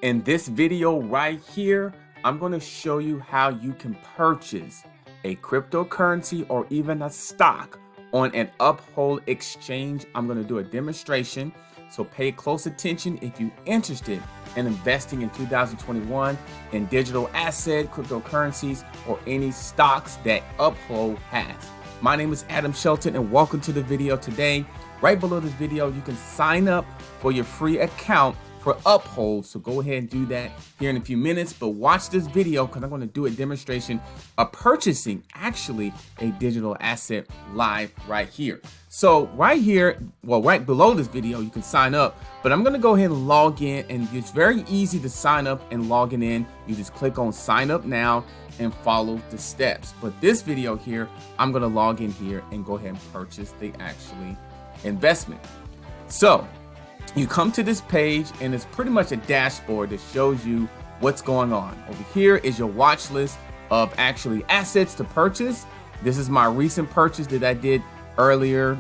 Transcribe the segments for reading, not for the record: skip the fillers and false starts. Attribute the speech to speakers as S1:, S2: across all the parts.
S1: In this video right here, I'm going to show you how you can purchase a cryptocurrency or even a stock on an Uphold exchange. I'm going to do a demonstration, so pay close attention if you're interested in investing in 2021 in digital asset, cryptocurrencies, or any stocks that Uphold has. My name is Adam Shelton and welcome to the video today. Right below this video, you can sign up for your free account for Uphold, so go ahead and do that here in a few minutes. But watch this video because I'm going to do a demonstration of purchasing actually a digital asset live right here. So right here, well, right below this video, you can sign up, but I'm going to go ahead and log in, and it's very easy to sign up and logging in. You just click on sign up now and follow the steps. But this video here, I'm going to log in here and go ahead and purchase the actually investment. So you come to this page and it's pretty much a dashboard that shows you what's going on. Over here is your watch list of actually assets to purchase. This is my recent purchase that I did earlier.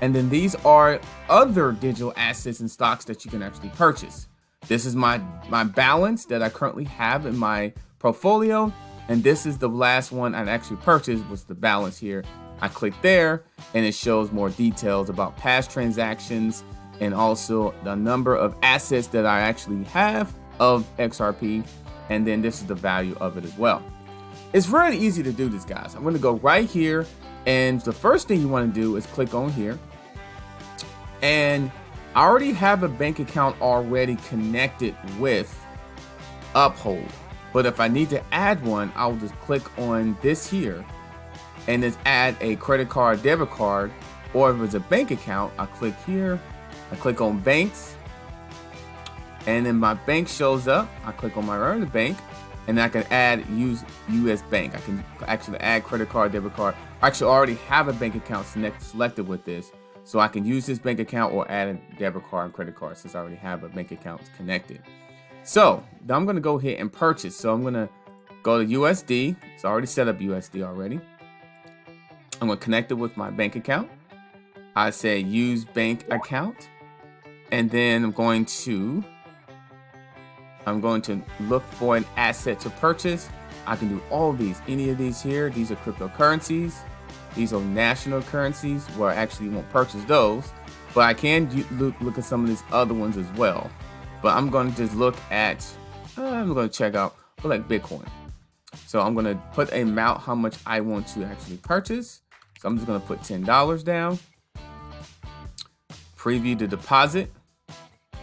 S1: And then these are other digital assets and stocks that you can actually purchase. This is my balance that I currently have in my portfolio. And this is the last one I actually purchased, was the balance here. I click there and it shows more details about past transactions and also the number of assets that I actually have of XRP. And then this is the value of it as well. It's very easy to do this, guys. I'm going to go right here. And the first thing you want to do is click on here. And I already have a bank account already connected with Uphold. But if I need to add one, I'll just click on this here and just add a credit card, debit card, or if it's a bank account, I'll click here. I click on banks, and then my bank shows up. I click on my own bank, and I can use US bank. I can actually add credit card, debit card. I actually already have a bank account selected with this, so I can use this bank account or add a debit card and credit card since I already have a bank account connected. So now I'm going to go ahead and purchase. So I'm going to go to USD. It's already set up USD already. I'm going to connect it with my bank account. I say use bank account. And then I'm going to look for an asset to purchase. I can do all of these, any of these here. These are cryptocurrencies. These are national currencies where I actually won't purchase those, but I can look at some of these other ones as well. But I'm going to just look at, I'm going to check out like Bitcoin. So I'm going to put an amount, how much I want to actually purchase. So I'm just going to put $10 down. Preview the deposit.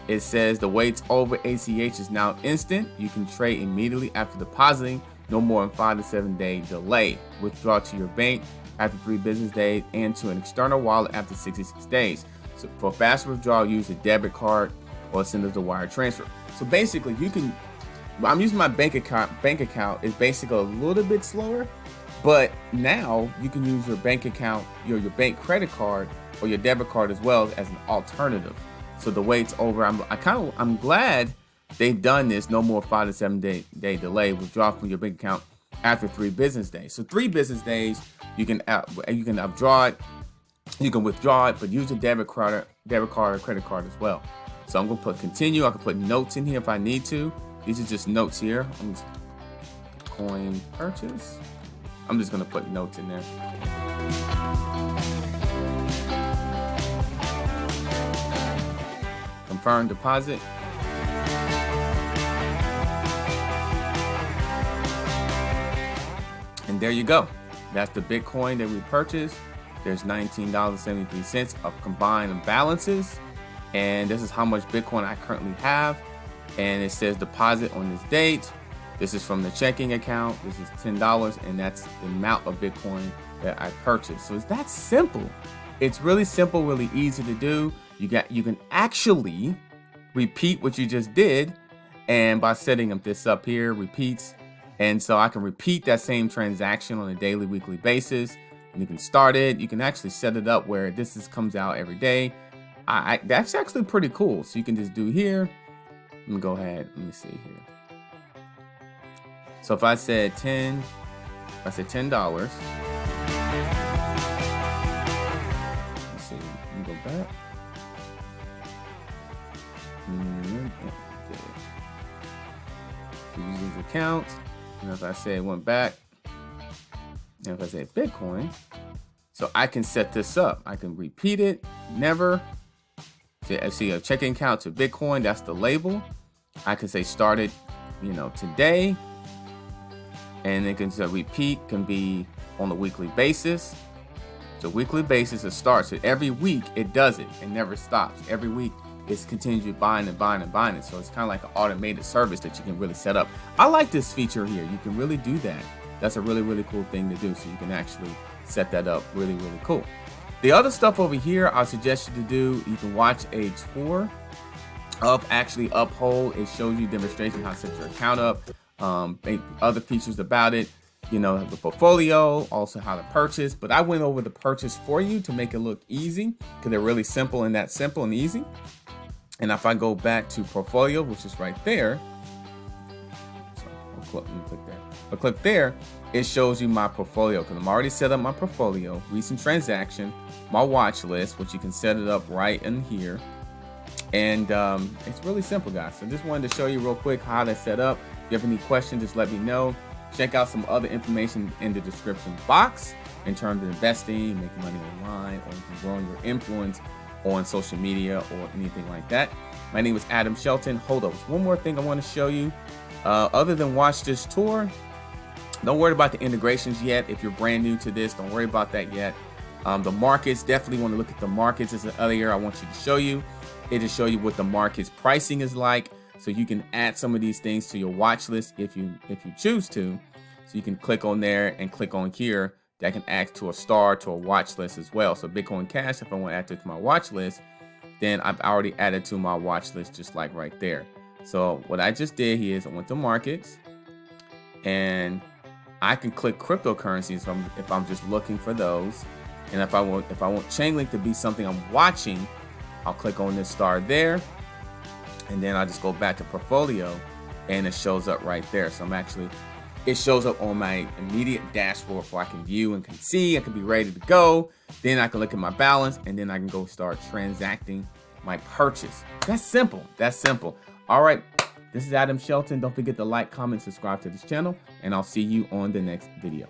S1: It says the waits over ACH is now instant. You can trade immediately after depositing, no more than 5 to 7 day delay. Withdraw to your bank after 3 business days and to an external wallet after 66 days. So for faster withdrawal, use a debit card or send us a wire transfer. So basically you can, I'm using my bank account. Bank account is basically a little bit slower, but now you can use your bank account, your bank credit card or your debit card as well as an alternative. So the wait's over. I'm glad they've done this. No more 5 to 7 day delay. Withdraw from your bank account after 3 business days. So 3 business days, you can withdraw it. You can withdraw it, but use a debit card or credit card as well. So I'm gonna put continue. I can put notes in here if I need to. These are just notes here. I'm just coin purchase. I'm just gonna put notes in there. Confirm deposit. And there you go. That's the Bitcoin that we purchased. There's $19.73 of combined balances. And this is how much Bitcoin I currently have. And it says deposit on this date. This is from the checking account. This is $10, and that's the amount of Bitcoin that I purchased. So it's that simple. It's really simple, really easy to do. You can actually repeat what you just did, and by setting up this up here, repeats, and so I can repeat that same transaction on a daily, weekly basis. And you can start it. You can actually set it up where comes out every day. That's actually pretty cool. So you can just do here. Let me go ahead. Let me see here. So if I said $10. Let's see. Let me go back. to use these accounts. And as I say, it went back. And if I say Bitcoin, so I can set this up. I can repeat it, never. See, I see a checking account to Bitcoin, that's the label. I can say started, today. And it can say repeat, can be on a weekly basis. So weekly basis, it starts. So every week it does it. It never stops. Every week it's continually buying and buying and buying it. So it's kind of like an automated service that you can really set up. I like this feature here. You can really do that. That's a really, really cool thing to do. So you can actually set that up really, really cool. The other stuff over here, I suggest you to do, you can watch a tour of actually Uphold. It shows you demonstration how to set your account up, other features about it, the portfolio, also how to purchase. But I went over the purchase for you to make it look easy because they're really simple and that's simple and easy. And if I go back to portfolio, which is right there, so let me click there. But click there, it shows you my portfolio because I'm already set up my portfolio, recent transaction, my watch list, which you can set it up right in here. And it's really simple, guys. So just wanted to show you real quick how to set up. If you have any questions, just let me know. Check out some other information in the description box in terms of investing, making money online, or growing your influence on social media or anything like that. My name is Adam Shelton. Hold up, one more thing I want to show you. Other than watch this tour, don't worry about the integrations yet. If you're brand new to this, don't worry about that yet. The markets, definitely want to look at the markets. As the other year I want you to show you. It just show you what the market's pricing is like, so you can add some of these things to your watch list if you choose to. So you can click on there and click on here. That can add to a star to a watch list as well. So Bitcoin Cash, if I want to add to my watch list, then I've already added to my watch list just like right there. So what I just did here is I went to markets, and I can click cryptocurrencies if I'm just looking for those. And if I want Chainlink to be something I'm watching, I'll click on this star there, and then I just go back to portfolio, and it shows up right there. So it shows up on my immediate dashboard where I can view and can see. I can be ready to go. Then I can look at my balance, and then I can go start transacting my purchase. That's simple. That's simple. All right. This is Adam Shelton. Don't forget to like, comment, subscribe to this channel, and I'll see you on the next video.